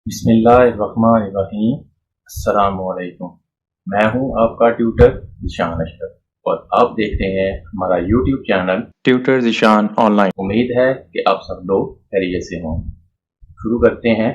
बिस्मिल्लाहिर्रहमानिर्रहीम। अस्सलामुअलैकुम। मैं हूं आपका ट्यूटर ज़ीशान अशरफ और आप देख रहे हैं हमारा YouTube channel tutor Zeeshan online. उम्मीद है कि आप सब लोग खैरियत से हों। शुरू करते हैं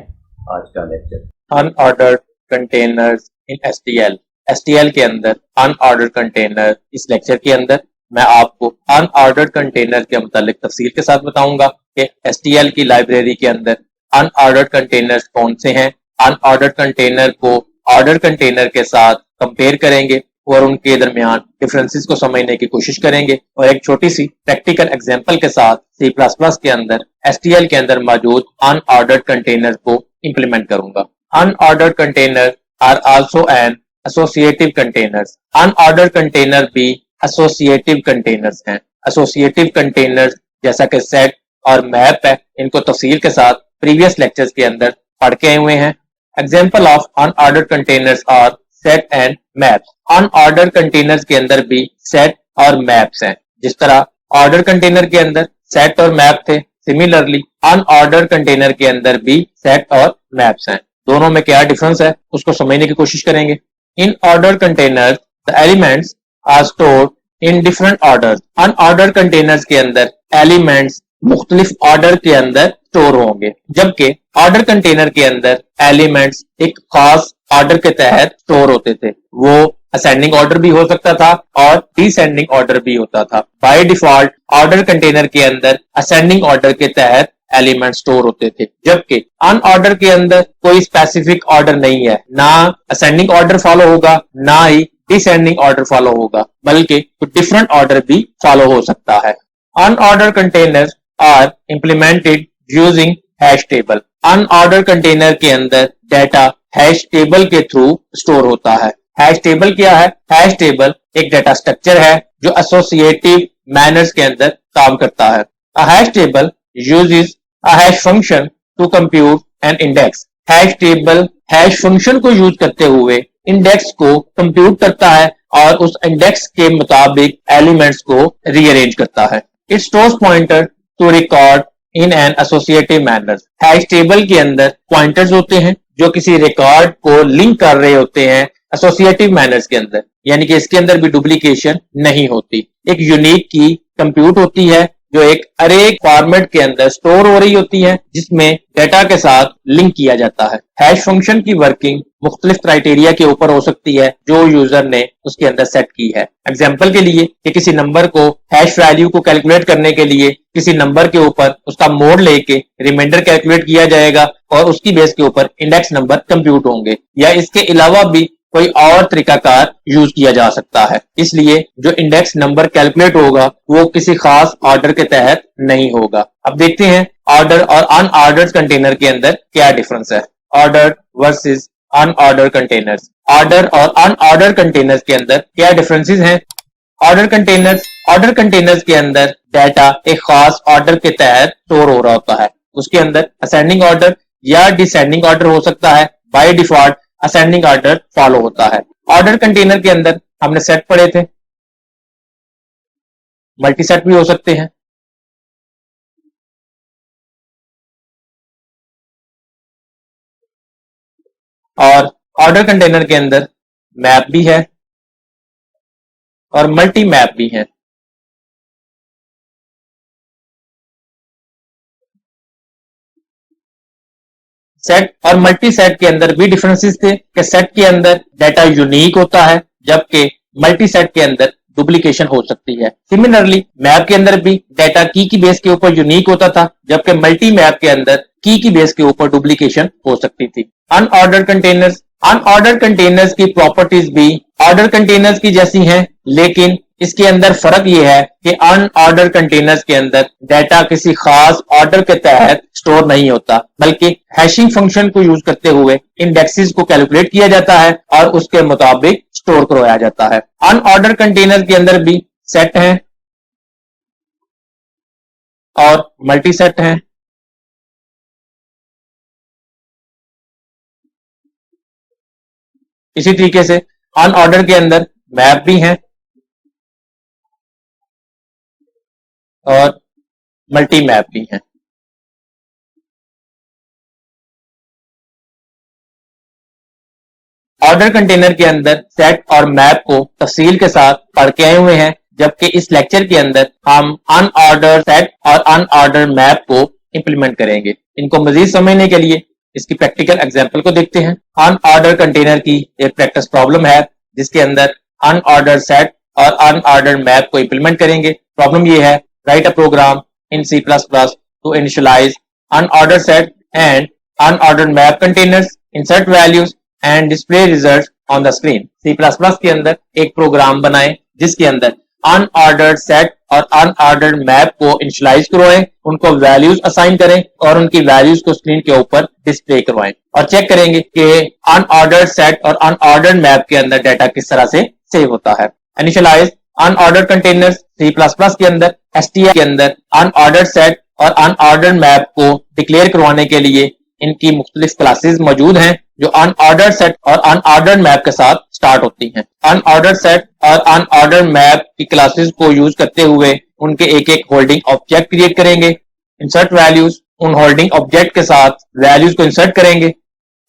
आज का लेक्चर। अनऑर्डर्ड कंटेनर्स इन एसटीएल। एसटीएल के अंदर अनऑर्डर्ड कंटेनर। इस लेक्चर के अंदर मैं आपको अनऑर्डर्ड कंटेनर के मुतालिक तफसील के साथ बताऊंगा कि एसटीएल की लाइब्रेरी के अंदर अनऑर्डर्ड कंटेनर्स कौन से हैं। अनऑर्डर्ड कंटेनर को ऑर्डर कंटेनर के साथ कंपेयर करेंगे और उनके दरमियान डिफरेंसेस को समझने की कोशिश करेंगे और एक छोटी सी प्रैक्टिकल एग्जांपल के साथ सी प्लस प्लस के अंदर एसटीएल के अंदर मौजूद अनऑर्डर्ड कंटेनर को इंप्लीमेंट करूंगा। Unordered container are also an associative containers. Unordered container भी एसोसिएटिव कंटेनर्स हैं। एसोसिएटिव कंटेनर्स जैसा कि सेट और मैप है, इनको तफसील के साथ प्रीवियस लेक्चर्स के अंदर पढ़ के आए हुए हैं। Example of unordered containers are set and maps. Unordered containers के अंदर भी सेट और मैप्स हैं। जिस तरह ऑर्डर कंटेनर के अंदर सेट और मैप थे, सिमिलरली अनऑर्डर्ड कंटेनर के अंदर भी सेट और मैप्स हैं। दोनों में क्या डिफरेंस है उसको समझने की कोशिश करेंगे। In order container the elements are stored in different order. अनऑर्डर्ड कंटेनर्स के अंदर एलिमेंट्स मुख्तलिफ ऑर्डर के अंदर स्टोर होंगे, जबकि ऑर्डर कंटेनर के अंदर एलिमेंट्स एक खास ऑर्डर के तहत स्टोर होते थे। वो असेंडिंग ऑर्डर भी हो सकता था और डिसेंडिंग ऑर्डर भी होता था। बाय डिफॉल्ट ऑर्डर कंटेनर के अंदर असेंडिंग ऑर्डर के तहत एलिमेंट स्टोर होते थे, जबकि अनऑर्डर के अंदर कोई स्पेसिफिक ऑर्डर नहीं है। ना असेंडिंग ऑर्डर फॉलो होगा, ना ही डिसेंडिंग ऑर्डर फॉलो होगा, बल्कि कुछ डिफरेंट ऑर्डर भी फॉलो हो सकता है। Unorder containers are implemented using hash table. Unorder container के अंदर डाटा हैश टेबल के थ्रू स्टोर होता है। हैश टेबल क्या है? हैश टेबल एक डाटा स्ट्रक्चर है जो एसोसिएटिव मैनर्स के अंदर काम करता है। A hash table uses a hash function to compute an index. Hash table hash function को यूज करते हुए इंडेक्स को कंप्यूट करता है और उस इंडेक्स के मुताबिक एलिमेंट्स को रीअरेंज करता है। It stores pointer to record in an associative manner. Hash table के अंदर पॉइंटर्स होते हैं जो किसी रिकॉर्ड को लिंक कर रहे होते हैं एसोसिएटिव मैनर्स के अंदर, यानी कि इसके अंदर भी डुप्लीकेशन नहीं होती। एक यूनिक की कंप्यूट होती है जो एक अरे फॉर्मेट के अंदर स्टोर हो रही होती है, जिसमें डाटा के साथ लिंक किया जाता है। हैश फंक्शन की वर्किंग मुख्तलिफ क्राइटेरिया के ऊपर हो सकती है जो यूजर ने उसके अंदर सेट की है। एग्जाम्पल के लिए कि किसी नंबर को हैश वैल्यू को कैलकुलेट करने के लिए किसी नंबर के ऊपर उसका मोड लेके रिमाइंडर कैलकुलेट किया जाएगा और उसकी बेस के ऊपर इंडेक्स नंबर कंप्यूट होंगे, या इसके अलावा भी कोई और तरीकाकार यूज किया जा सकता है। इसलिए जो इंडेक्स नंबर कैलकुलेट होगा वो किसी खास ऑर्डर के तहत नहीं होगा। अब देखते हैं ऑर्डर और अनऑर्डर्ड कंटेनर के अंदर क्या डिफरेंस है। Order versus unordered containers. Order और अनऑर्डर्ड कंटेनर्स के अंदर क्या डिफरेंसेस हैं। ऑर्डर कंटेनर्स के अंदर डाटा एक खास ऑर्डर के तहत स्टोर हो रहा होता है। उसके अंदर असेंडिंग ऑर्डर या डिसेंडिंग ऑर्डर हो सकता है। By default ascending order follow होता है। ऑर्डर कंटेनर के अंदर हमने सेट पढ़े थे, मल्टी सेट भी हो सकते हैं। और ऑर्डर कंटेनर के अंदर मैप भी है और मल्टी मैप भी है। सेट और मल्टी सेट के अंदर भी डिफरेंसेस थे कि सेट के अंदर डाटा यूनिक होता है, जबकि मल्टी सेट के अंदर डुप्लीकेशन हो सकती है। सिमिलरली मैप के अंदर भी डाटा की बेस के ऊपर यूनिक होता था, जबकि मल्टी मैप के अंदर की बेस के ऊपर डुप्लीकेशन हो सकती थी। Unordered containers. अनऑर्डर्ड कंटेनर्स की प्रॉपर्टीज भी ऑर्डर कंटेनर्स की जैसी हैं, लेकिन इसके अंदर फर्क यह है कि अनऑर्डर कंटेनर्स के अंदर डाटा किसी खास ऑर्डर के तहत स्टोर नहीं होता, बल्कि हैशिंग फंक्शन को यूज करते हुए इंडेक्सेस को कैलकुलेट किया जाता है और उसके मुताबिक स्टोर करवाया जाता है। अनऑर्डर कंटेनर के अंदर भी सेट हैं और मल्टी सेट हैं। इसी तरीके से अनऑर्डर के अंदर मैप भी हैं और मल्टी मैप भी हैं। ऑर्डर कंटेनर के अंदर सेट और मैप को तफसील के साथ पढ़ के आए हुए हैं, जबकि इस लेक्चर के अंदर हम अनऑर्डर सेट और अनऑर्डर मैप को इंप्लीमेंट करेंगे। इनको मजीद समझने के लिए इसकी प्रैक्टिकल एग्जांपल को देखते हैं। अनऑर्डर कंटेनर की एक प्रैक्टिस प्रॉब्लम है जिसके अंदर अनऑर्डर सेट और अनऑर्डर मैप को इंप्लीमेंट करेंगे। प्रॉब्लम ये है, write a program in C++ to initialize unorder set and unorder map containers, insert values and display results on the screen. C++ के अंदर एक प्रोग्राम बनाएं जिसके अंदर अनऑर्डर्ड सेट और अनऑर्डर्ड मैप को इनिशियलाइज करवाएं, उनको वैल्यूज असाइन करें और उनकी वैल्यूज को स्क्रीन के ऊपर डिस्प्ले करवाएं और चेक करेंगे कि अनऑर्डर्ड सेट और अनऑर्डर्ड मैप के अंदर डाटा किस तरह से सेव होता है। इनिशियलाइज अनऑर्डर्ड कंटेनर्स C++ के अंदर str के अंदर अनऑर्डर्ड सेट और अनऑर्डर्ड मैप को डिक्लेयर करवाने के लिए इनकी मुख्तलिफ क्लासेस मौजूद हैं जो अनऑर्डर्ड सेट और अनऑर्डर्ड मैप के साथ स्टार्ट होती हैं। अनऑर्डर्ड सेट और अनऑर्डर्ड मैप की क्लासेस को यूज करते हुए उनके एक एक होल्डिंग ऑब्जेक्ट क्रिएट करेंगे। इंसर्ट वैल्यूज, उन होल्डिंग ऑब्जेक्ट के साथ वैल्यूज को इंसर्ट करेंगे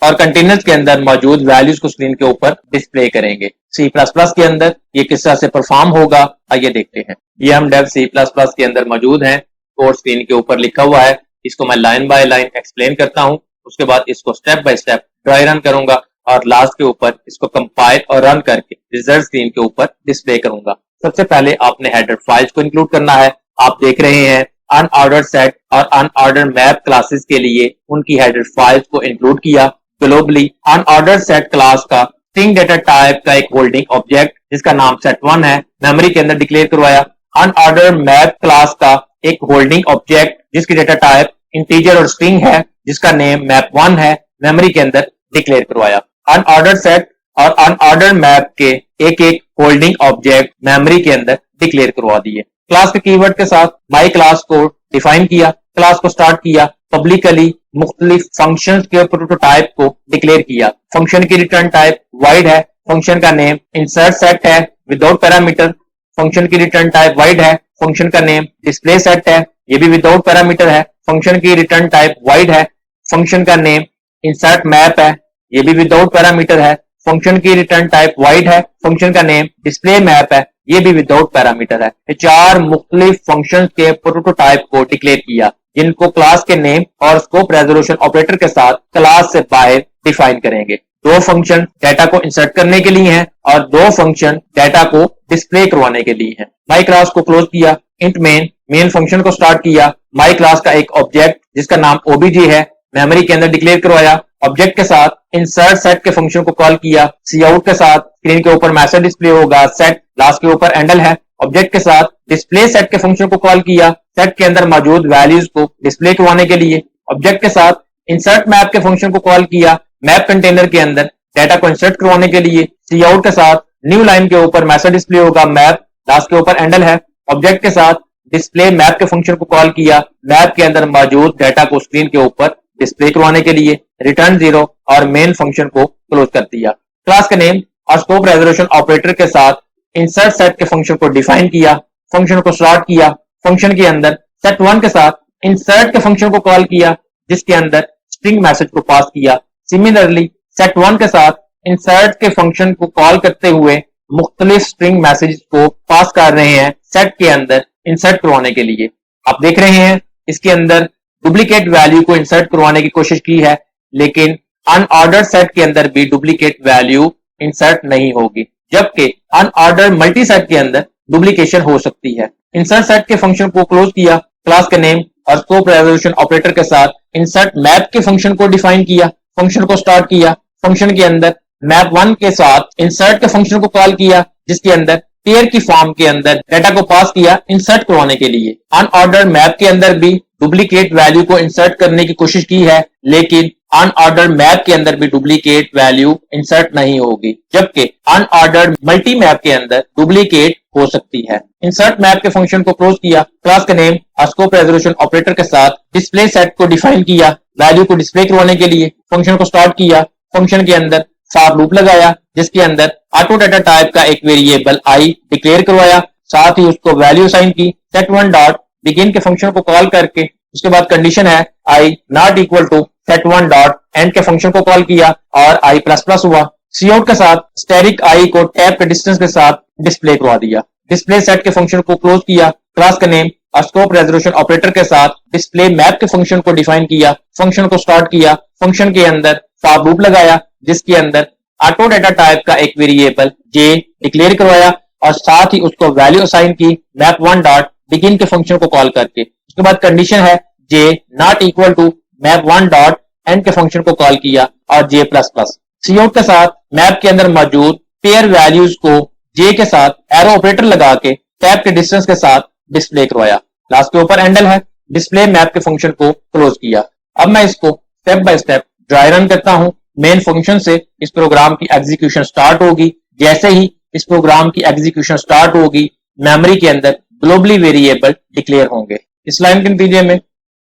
और कंटेनर्स के अंदर मौजूद वैल्यूज को स्क्रीन के ऊपर डिस्प्ले करेंगे। C++ के अंदर ये किस तरह से परफॉर्म होगा आइए देखते हैं। ये हम डेव C++ के अंदर मौजूद हैं, कोड स्क्रीन के ऊपर लिखा हुआ है। इसको मैं लाइन बाय लाइन एक्सप्लेन करता हूं, उसके बाद इसको step by step dry run करूंगा और लास्ट के ऊपर इसको कंपाइल और रन करके रिजल्ट स्क्रीन के ऊपर डिस्प्ले करूंगा। सबसे पहले आपने हेडर फाइल्स को इंक्लूड करना है। आप देख रहे हैं अनऑर्डर्ड सेट और अनऑर्डर्ड मैप क्लासेस के लिए उनकी हेडर फाइल्स को इंक्लूड किया। ग्लोबली अनऑर्डर्ड सेट क्लास का स्ट्रिंग डेटा टाइप का एक होल्डिंग ऑब्जेक्ट जिसका नाम set1 है मेमोरी के अंदर डिक्लेयर करवाया। अनऑर्डर्ड मैप क्लास का एक होल्डिंग ऑब्जेक्ट जिसकी डेटा टाइप इंटीजर और स्ट्रिंग है जिसका नेम map1 है मेमोरी के अंदर डिक्लेयर करवाया। अनऑर्डर्ड सेट और अनऑर्डर्ड मैप के एक एक होल्डिंग ऑब्जेक्ट मेमोरी के अंदर डिक्लेयर करवा दिए। क्लास के कीवर्ड के साथ माई क्लास को डिफाइन किया, क्लास को स्टार्ट किया, पब्लिकली मुख्तलिफ फंक्शन के प्रोटोटाइप को डिक्लेयर किया। फंक्शन की रिटर्न टाइप वाइड है, फंक्शन का नेम इंसर्ट सेट है विदाउट पैरामीटर। फंक्शन की रिटर्न टाइप वाइड है, फंक्शन का नेम डिस्प्ले सेट है, ये भी विदाउट पैरामीटर है। फंक्शन की रिटर्न टाइप वाइड है, फंक्शन का नेम इंसर्ट मैप है, ये भी विदाउट पैरामीटर है। फंक्शन की रिटर्न टाइप वाइड है, फंक्शन का नेम डिस्प्ले मैप है, ये भी विदाउट पैरामीटर है। चार मुख्तलिफ फंक्शंस के प्रोटोटाइप को डिक्लेयर किया जिनको क्लास के नेम और स्कोप रेजोल्यूशन ऑपरेटर के साथ क्लास से बाहर डिफाइन करेंगे। दो फंक्शन डाटा को इंसर्ट करने के लिए हैं और दो फंक्शन डाटा को डिस्प्ले करवाने के लिए हैं। माई क्लास को क्लोज किया, इंट मेन फंक्शन को स्टार्ट किया। माई क्लास का एक ऑब्जेक्ट जिसका नाम obj है मेमोरी के अंदर डिक्लेयर करवाया। ऑब्जेक्ट के साथ इंसर्ट सेट के फंक्शन को कॉल किया। काउट के साथ स्क्रीन के ऊपर मैसेज डिस्प्ले होगा, सेट लास्ट के ऊपर एंडल है। ऑब्जेक्ट के साथ डिस्प्ले सेट के फंक्शन को कॉल किया सेट के अंदर मौजूद वैल्यूज को डिस्प्ले करवाने के लिए। ऑब्जेक्ट के साथ इंसर्ट मैप के फंक्शन को कॉल किया मैप कंटेनर के अंदर डाटा को इंसर्ट करवाने के लिए। काउट के साथ न्यू लाइन के ऊपर मैसेज डिस्प्ले होगा, मैप लास्ट के ऊपर एंडल है। ऑब्जेक्ट के साथ डिस्प्ले मैप के फंक्शन को कॉल किया मैप के अंदर मौजूद डाटा को स्क्रीन के ऊपर डिस्प्ले करवाने के लिए। रिटर्न 0 और मेन फंक्शन को क्लोज कर दिया। क्लास के नेम और स्कोप रेजोल्यूशन ऑपरेटर के साथ इंसर्ट सेट के फंक्शन को डिफाइन किया, फंक्शन को स्टार्ट किया। फंक्शन के अंदर set1 के साथ इंसर्ट के फंक्शन को कॉल किया जिसके अंदर स्ट्रिंग मैसेज को पास किया। सिमिलरली set1 के साथ इंसर्ट के फंक्शन को कॉल करते हुए मुख्तलिफ स्ट्रिंग मैसेज को पास कर रहे हैं सेट के अंदर इंसर्ट करवाने के लिए। आप देख रहे हैं इसके अंदर डुप्लीकेट वैल्यू को इंसर्ट करवाने की कोशिश की है, लेकिन अनऑर्डर्ड सेट के अंदर भी डुप्लीकेट वैल्यू इंसर्ट नहीं होगी, जबकि अनऑर्डर्ड मल्टी सेट के अंदर डुप्लीकेशन हो सकती है। इंसर्ट सेट के फंक्शन को क्लोज किया, क्लास के नेम और स्कोप रेजोल्यूशन ऑपरेटर के साथ इंसर्ट मैप के फंक्शन को डिफाइन किया, फंक्शन को स्टार्ट किया। फंक्शन के अंदर map1 के साथ इंसर्ट के फंक्शन को कॉल किया जिसके अंदर पेयर की फॉर्म के अंदर डाटा को पास किया इंसर्ट करवाने के लिए। अनऑर्डर्ड मैप के अंदर भी डुप्लीकेट वैल्यू को इंसर्ट करने की कोशिश की है, लेकिन अनऑर्डर्ड मैप के अंदर भी डुप्लीकेट वैल्यू इंसर्ट नहीं होगी, जबकि अनऑर्डर्ड मल्टी मैप के अंदर डुप्लीकेट हो सकती है। इंसर्ट मैप के फंक्शन को क्लोज किया, क्लास के नेम और स्कोप रेजोल्यूशन ऑपरेटर के साथ डिस्प्ले सेट को डिफाइन किया वैल्यू को डिस्प्ले करवाने के लिए। फंक्शन को स्टार्ट किया, फंक्शन के अंदर फॉर लूप लगाया जिसके अंदर ऑटो डाटा टाइप का एक वेरिएबल i डिक्लेयर करवाया, साथ ही उसको वैल्यू असाइन की। set1 डॉट बिगिन के फंक्शन को कॉल करके उसके बाद कंडीशन है i not equal to set1 dot end के फंक्शन को कॉल किया और i++ हुआ। सी आउट के साथ स्टैटिक आई को टैब के डिस्टेंस के साथ डिस्प्ले करवा दिया। डिस्प्ले सेट के फंक्शन को क्लोज किया। क्लास का नेम और स्कोप रेजोल्यूशन ऑपरेटर के साथ डिस्प्ले मैप के फंक्शन को डिफाइन किया। फंक्शन को स्टार्ट किया। फंक्शन के अंदर फॉर लूप लगाया जिसके अंदर ऑटो डाटा टाइप का एक वेरिएबल जे डिक्लेयर करवाया और साथ ही उसको वैल्यू असाइन की मैप वन डॉट बिगिन के फंक्शन को कॉल करके। उसके बाद कंडीशन है J not equal to map one dot end के फंक्शन को कॉल किया और J plus plus. C out के साथ मैप के अंदर मौजूद पेयर वैल्यूज को जे के साथ एरो ऑपरेटर लगा के टैब के डिस्टेंस के साथ डिस्प्ले करवाया। लास्ट के ऊपर एंडल है। डिस्प्ले मैप के फंक्शन को क्लोज किया। अब मैं इसको step by step dry run करता हूं। मेन फंक्शन से इस प्रोग्राम की एग्जीक्यूशन स्टार्ट होगी। जैसे ही इस प्रोग्राम की एग्जीक्यूशन स्टार्ट होगी मेमोरी के अंदर ग्लोबली वेरिएबल डिक्लेयर होंगे। इस लाइन के नतीजे में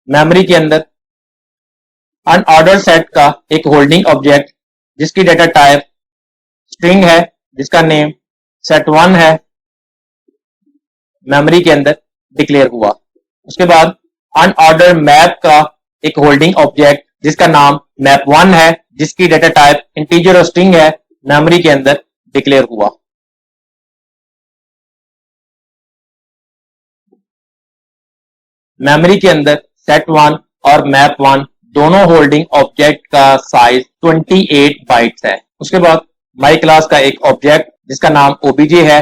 मेमोरी के अंदर अनऑर्डर सेट का एक होल्डिंग ऑब्जेक्ट जिसकी डाटा टाइप स्ट्रिंग है जिसका नेम set1 है मेमोरी के अंदर डिक्लेयर हुआ। उसके बाद अनऑर्डर मैप का एक होल्डिंग ऑब्जेक्ट जिसका नाम map1 है जिसकी डाटा टाइप इंटीजर और स्ट्रिंग है मेमोरी के अंदर डिक्लेयर हुआ। मेमोरी के अंदर set1 और map1 दोनों होल्डिंग ऑब्जेक्ट का साइज 28 बाइट्स है। उसके बाद माई क्लास का एक ऑब्जेक्ट जिसका नाम obj है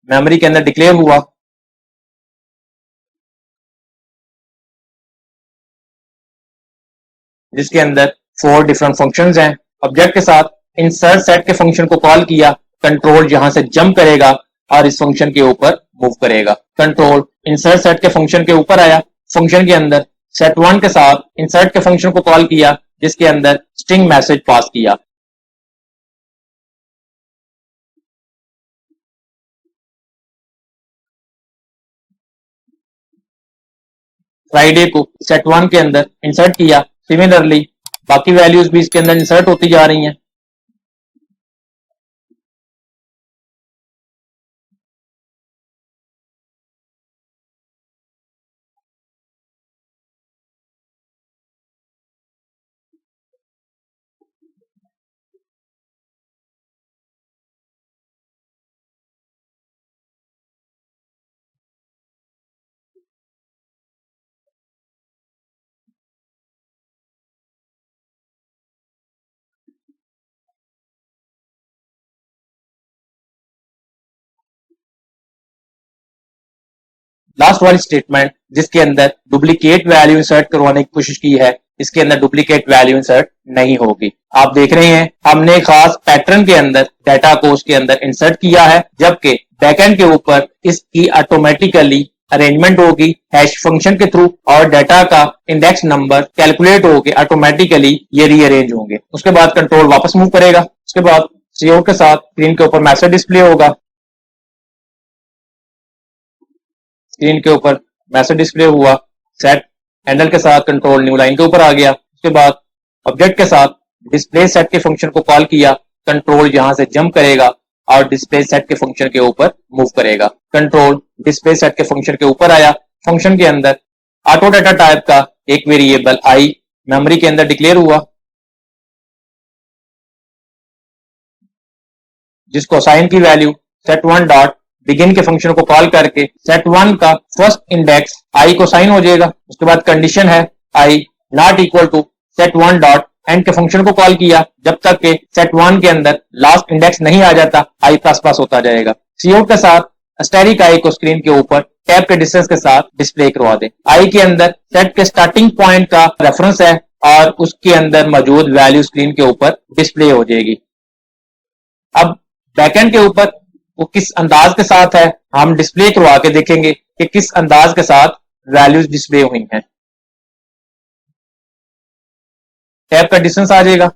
मेमोरी के अंदर डिक्लेयर हुआ। जिसके अंदर 4 डिफरेंट फंक्शंस हैं। ऑब्जेक्ट के साथ इंसर्ट सेट के फंक्शन को कॉल किया। कंट्रोल यहां से जंप करेगा और इस फंक्शन के ऊपर मूव करेगा। कंट्रोल इंसर्ट सेट के फंक्शन के ऊपर आया। फंक्शन के अंदर set1 के साथ इंसर्ट के फंक्शन को कॉल किया जिसके अंदर स्ट्रिंग मैसेज पास किया। फ्राइडे को set1 के अंदर इंसर्ट किया। सिमिलरली बाकी वैल्यूज भी इसके अंदर इंसर्ट होती जा रही हैं। लास्ट वाली स्टेटमेंट जिसके अंदर डुप्लीकेट वैल्यू इंसर्ट करवाने की कोशिश की है इसके अंदर डुप्लीकेट वैल्यू इंसर्ट नहीं होगी। आप देख रहे हैं हमने खास पैटर्न के अंदर डाटा को उसके अंदर इंसर्ट किया है जबकि बैकएंड के ऊपर इसकी ऑटोमेटिकली अरेंजमेंट होगी हैश फंक्शन के थ्रू और डाटा का इंडेक्स नंबर कैलकुलेट होकर ऑटोमेटिकली ये रीअरेंज होंगे। उसके बाद कंट्रोल वापस मूव करेगा। उसके बाद सीआउट के साथ स्क्रीन के ऊपर मैसेज डिस्प्ले होगा। स्क्रीन के ऊपर मैसेज डिस्प्ले हुआ। सेट हैंडल के साथ कंट्रोल न्यू लाइन के ऊपर आ गया। उसके बाद ऑब्जेक्ट के साथ डिस्प्ले सेट के फंक्शन को कॉल किया। कंट्रोल यहां से जंप करेगा और डिस्प्ले सेट के फंक्शन के ऊपर मूव करेगा। कंट्रोल डिस्प्ले सेट के फंक्शन के ऊपर आया। फंक्शन के अंदर ऑटो डाटा टाइप का एक वेरिएबल आई मेमोरी के अंदर डिक्लेयर हुआ जिसको असाइन की वैल्यू set1 डॉट बिगिन के फंक्शन को कॉल करके set1 का फर्स्ट इंडेक्स आई को साइन हो जाएगा। उसके बाद कंडीशन है I not equal to set1 dot end के फंक्शन को कॉल किया जब तक के set1 के अंदर लास्ट इंडेक्स नहीं आ जाता आई प्लस प्लस होता जाएगा। सीआउट के साथ स्टैटिक आई को स्क्रीन के ऊपर टैब के डिस्टेंस के साथ डिस्प्ले करवा दे। आई के अंदर सेट के स्टार्टिंग पॉइंट का रेफरेंस है और उसके अंदर मौजूद वैल्यू स्क्रीन के ऊपर डिस्प्ले हो जाएगी। अब बैकएंड के ऊपर वो किस अंदाज के साथ है हम डिस्प्ले करवा के देखेंगे कि किस अंदाज के साथ वैल्यूज डिस्प्ले हुई हैं। टैब का डिस्टेंस आ जाएगा।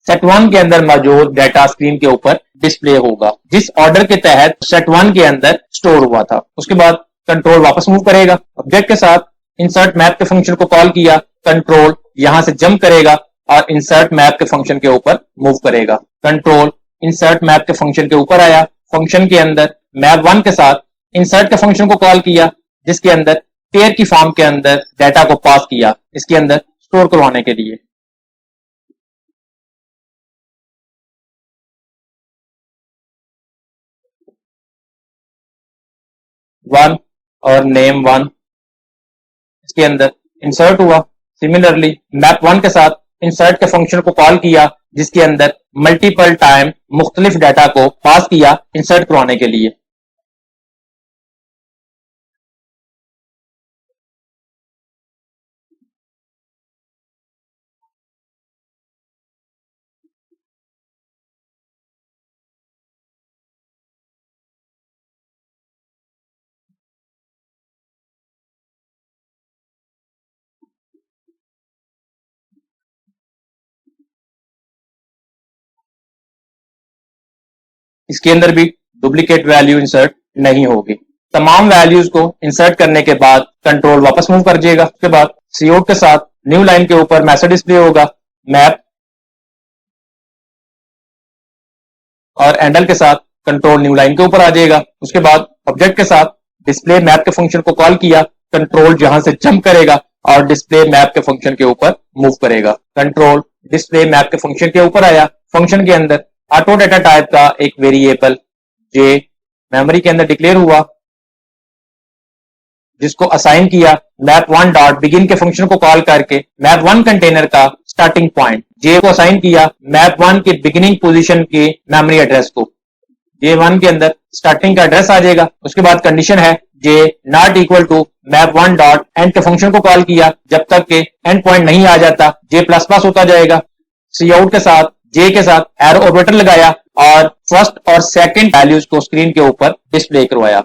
set1 के अंदर मौजूद डाटा स्क्रीन के ऊपर डिस्प्ले होगा जिस ऑर्डर के तहत set1 के अंदर स्टोर हुआ था। उसके बाद कंट्रोल वापस मूव करेगा। ऑब्जेक्ट के साथ इंसर्ट मैप के फंक्शन को कॉल किया। कंट्रोल यहां से जंप करेगा और इंसर्ट मैप के फंक्शन के ऊपर मूव करेगा। कंट्रोल इंसर्ट मैप के फंक्शन के ऊपर आया। फंक्शन के अंदर map1 के साथ इंसर्ट के फंक्शन को कॉल किया जिसके अंदर पेयर की फॉर्म के अंदर डाटा को पास किया इसके अंदर स्टोर करवाने के लिए। 1 और नेम 1 इसके अंदर इंसर्ट हुआ। सिमिलरली मैप 1 के साथ इंसर्ट के फंक्शन को कॉल किया, जिसके अंदर मल्टीपल टाइम मुख्तलिफ डाटा को पास किया इंसर्ट करवाने के लिए। इसके अंदर भी डुप्लीकेट वैल्यू इंसर्ट नहीं होगी। तमाम वैल्यूज को इंसर्ट करने के बाद कंट्रोल वापस मूव कर जाएगा। उसके बाद सीआउट के साथ न्यू लाइन के ऊपर मैसेज डिस्प्ले होगा, मैप और एंडल के साथ कंट्रोल न्यू लाइन के ऊपर आ जाएगा। उसके बाद ऑब्जेक्ट के साथ डिस्प्ले मैप के फंक्शन को कॉल किया, कंट्रोल जहां से जंप करेगा और डिस्प्ले मैप के फंक्शन के ऊपर मूव करेगा। कंट्रोल डिस्प्ले मैप के फंक्शन के ऊपर आया। फंक्शन के अंदर ऑटो डेटा टाइप का एक वेरिएबल जे मेमोरी के अंदर डिक्लेयर हुआ, जिसको असाइन किया मैप 1 डॉट बिगिन के फंक्शन को कॉल करके मैप 1 कंटेनर का स्टार्टिंग पॉइंट जे को असाइन किया मैप 1 के बिगिनिंग पोजीशन के मेमोरी एड्रेस को। जे 1 के अंदर स्टार्टिंग का एड्रेस आ जाएगा। उसके बाद कंडीशन है J not equal to map 1 dot end के फंक्शन को कॉल किया, जब तक के एंड पॉइंट नहीं आ जाता जे प्लस प्लस होता जाएगा। सी आउट के साथ जे के साथ एरो ऑपरेटर लगाया और फर्स्ट और सेकंड वैल्यूज को स्क्रीन के ऊपर डिस्प्ले करवाया।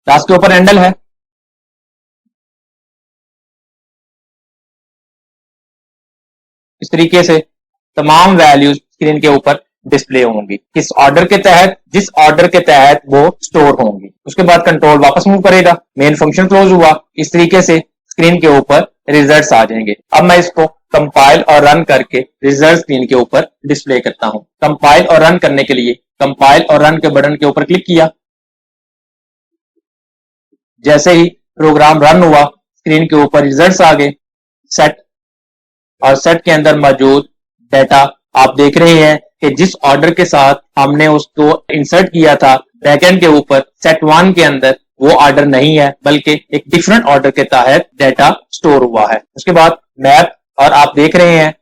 लास्ट के ऊपर एंडल है। इस तरीके से तमाम वैल्यूज स्क्रीन के ऊपर डिस्प्ले होंगी, किस ऑर्डर के तहत, जिस ऑर्डर के तहत वो स्टोर होंगी। उसके बाद कंट्रोल वापस मूव करेगा, मेन फंक्शन क्लोज हुआ। इस तरीके से स्क्रीन के ऊपर रिजल्ट्स आ जाएंगे। अब मैं इसको कंपाइल और रन करके रिजल्ट स्क्रीन के ऊपर डिस्प्ले करता हूं। कंपाइल और रन करने के लिए कंपाइल और रन के बटन के ऊपर क्लिक किया। जैसे ही प्रोग्राम रन हुआ स्क्रीन के ऊपर रिजल्ट्स आ गए। सेट और सेट के अंदर मौजूद डाटा आप देख रहे हैं कि जिस ऑर्डर के साथ हमने उसको इंसर्ट किया था बैकएंड के ऊपर सेट 1 के अंदर वो ऑर्डर नहीं है, बल्कि एक डिफरेंट ऑर्डर के तहत डाटा स्टोर हुआ है। उसके बाद मैप, और आप देख रहे हैं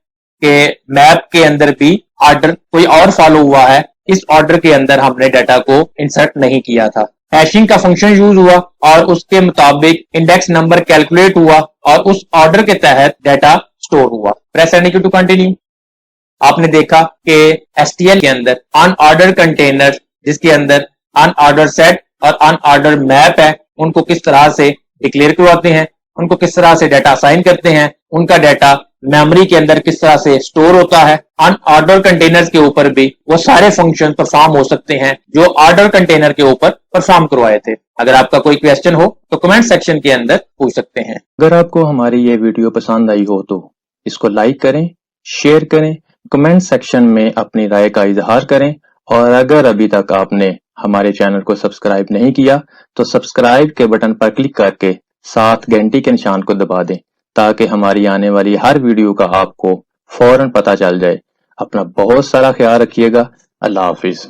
कि मैप के अंदर भी ऑर्डर कोई और फॉलो हुआ है। इस ऑर्डर के अंदर हमने डाटा को इंसर्ट नहीं किया था। हैशिंग का फंक्शन यूज हुआ और उसके मुताबिक इंडेक्स नंबर कैलकुलेट हुआ और उस ऑर्डर के तहत डाटा स्टोर हुआ। प्रेस एनी की टू कंटिन्यू। आपने देखा कि एसटीएल के अंदर अनऑर्डर कंटेनर, जिसके अंदर अनऑर्डर सेट और अनऑर्डर मैप है, उनको किस तरह से डिक्लेयर करवाते हैं, उनको किस तरह से डाटा असाइन करते हैं, उनका डाटा मेमोरी के अंदर किस तरह से स्टोर होता है। अनऑर्डर कंटेनर्स के ऊपर भी वो सारे फंक्शन परफॉर्म हो सकते हैं जो ऑर्डर कंटेनर के ऊपर परफॉर्म करवाए थे। अगर आपका कोई क्वेश्चन हो तो कमेंट सेक्शन के अंदर पूछ सकते हैं। अगर आपको हमारी ये वीडियो पसंद आई हो तो इसको लाइक करें, शेयर करें, कमेंट सेक्शन में अपनी राय का इजहार करें, और अगर अभी तक आपने हमारे चैनल को सब्सक्राइब नहीं किया तो सब्सक्राइब के बटन पर क्लिक करके साथ घंटी के निशान को दबा दें, ताकि हमारी आने वाली हर वीडियो का आपको फौरन पता चल जाए। अपना बहुत सारा ख्याल रखिएगा। अल्लाह हाफिज।